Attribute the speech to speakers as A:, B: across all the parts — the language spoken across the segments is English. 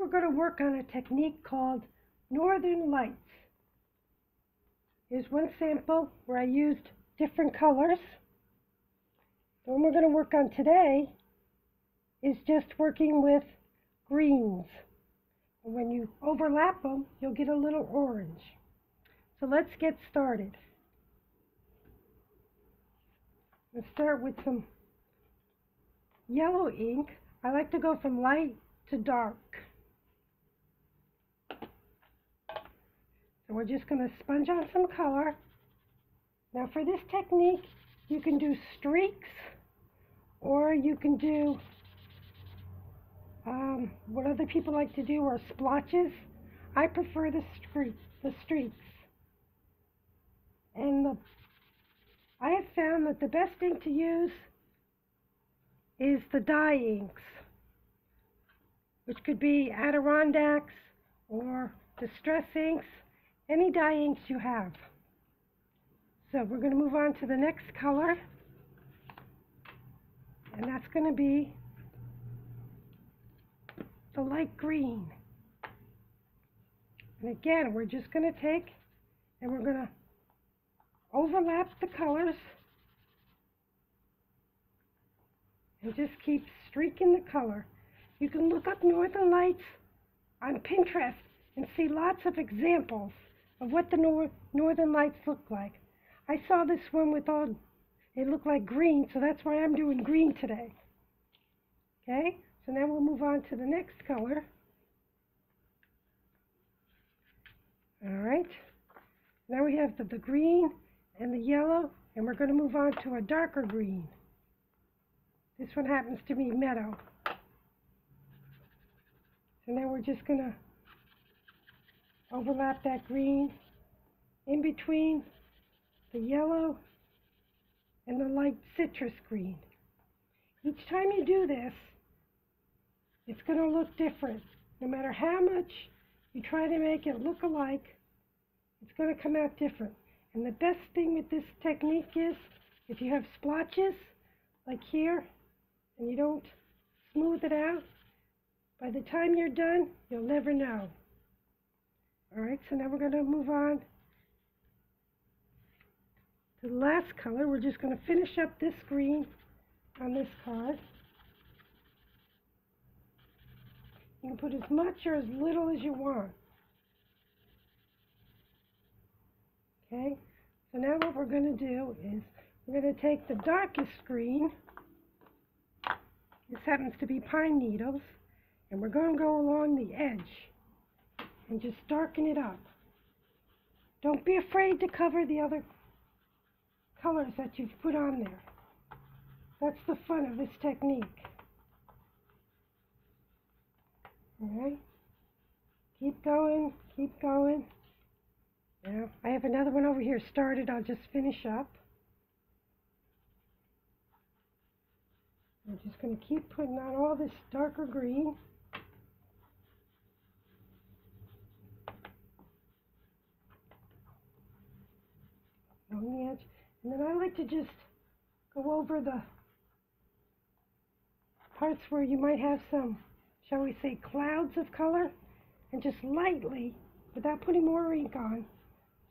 A: we're going to work on a technique called Northern Lights. Here's one sample where I used different colors. The one we're going to work on today is just working with greens. And when you overlap them, you'll get a little orange. So let's get started. Let's start with some yellow ink. I like to go from light to dark. So we're just going to sponge on some color. Now for this technique, you can do streaks, or you can do what other people like to do are splotches. I prefer the streaks. And I have found that the best ink to use is the dye inks, which could be Adirondacks or Distress inks, any dye inks you have. So we're going to move on to the next color, and that's going to be the light green. And again, we're just going to take and we're going to overlap the colors and just keep streaking the color. You can look up Northern Lights on Pinterest and see lots of examples of what the Northern Lights look like. I saw this one with all, it looked like green, so that's why I'm doing green today. Okay, so now we'll move on to the next color. All right, now we have the green and the yellow, and we're going to move on to a darker green. This one happens to be meadow. So now we're just going to overlap that green in between the yellow and the light citrus green. Each time you do this, it's going to look different. No matter how much you try to make it look alike, it's going to come out different. And the best thing with this technique is, if you have splotches, like here, and you don't smooth it out, by the time you're done, you'll never know. Alright, so now we're going to move on to the last color. We're just going to finish up this green on this card. You can put as much or as little as you want. Okay, so now what we're going to do is we're going to take the darkest green. This happens to be pine needles, and we're going to go along the edge and just darken it up. Don't be afraid to cover the other colors that you've put on there. That's the fun of this technique. Alright, keep going, keep going. Now, I have another one over here started. I'll just finish up. I'm just going to keep putting on all this darker green. On the edge. And then I like to just go over the parts where you might have some, shall we say, clouds of color, and just lightly, without putting more ink on,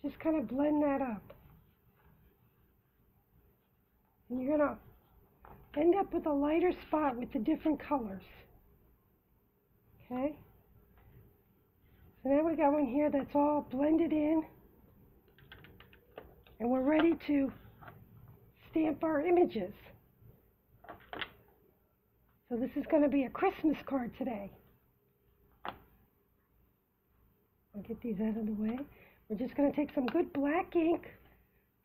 A: just kind of blend that up. And you're going to end up with a lighter spot with the different colors. Okay? So now we got one here that's all blended in, and we're ready to stamp our images. So this is going to be a Christmas card today. I'll get these out of the way. We're just going to take some good black ink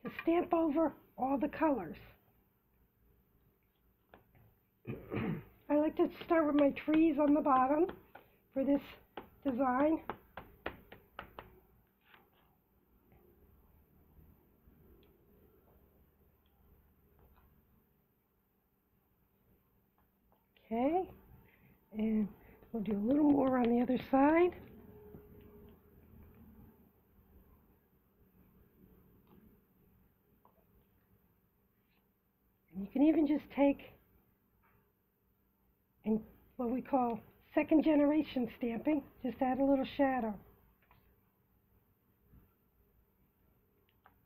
A: to stamp over all the colors. I like to start with my trees on the bottom for this design. Okay, and we'll do a little more on the other side. And you can even just take and what we call second generation stamping. Just add a little shadow.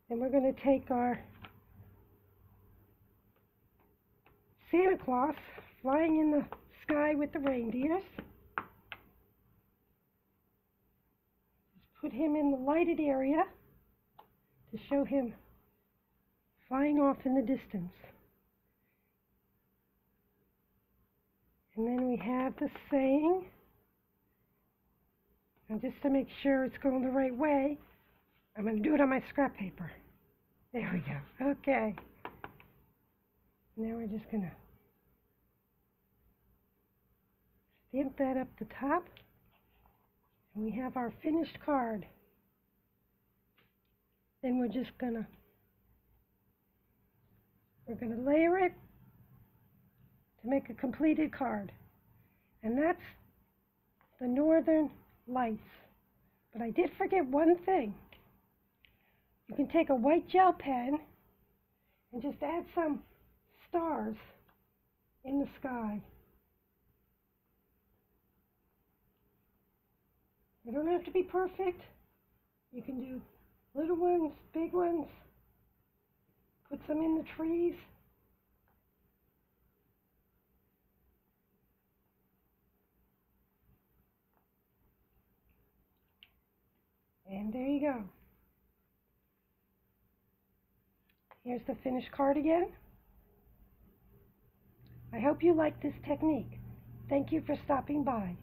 A: And we're going to take our Santa Claus flying in the sky with the reindeers. Just put him in the lighted area to show him flying off in the distance. And then we have the saying. And just to make sure it's going the right way, I'm going to do it on my scrap paper. There we go. Okay. Now we're just going to stamp that up the top. And we have our finished card. Then we're going to layer it to make a completed card. And that's the Northern Lights. But I did forget one thing. You can take a white gel pen and just add some stars in the sky. They don't have to be perfect. You can do little ones, big ones. Put some in the trees. And there you go. Here's the finished card again. I hope you like this technique. Thank you for stopping by.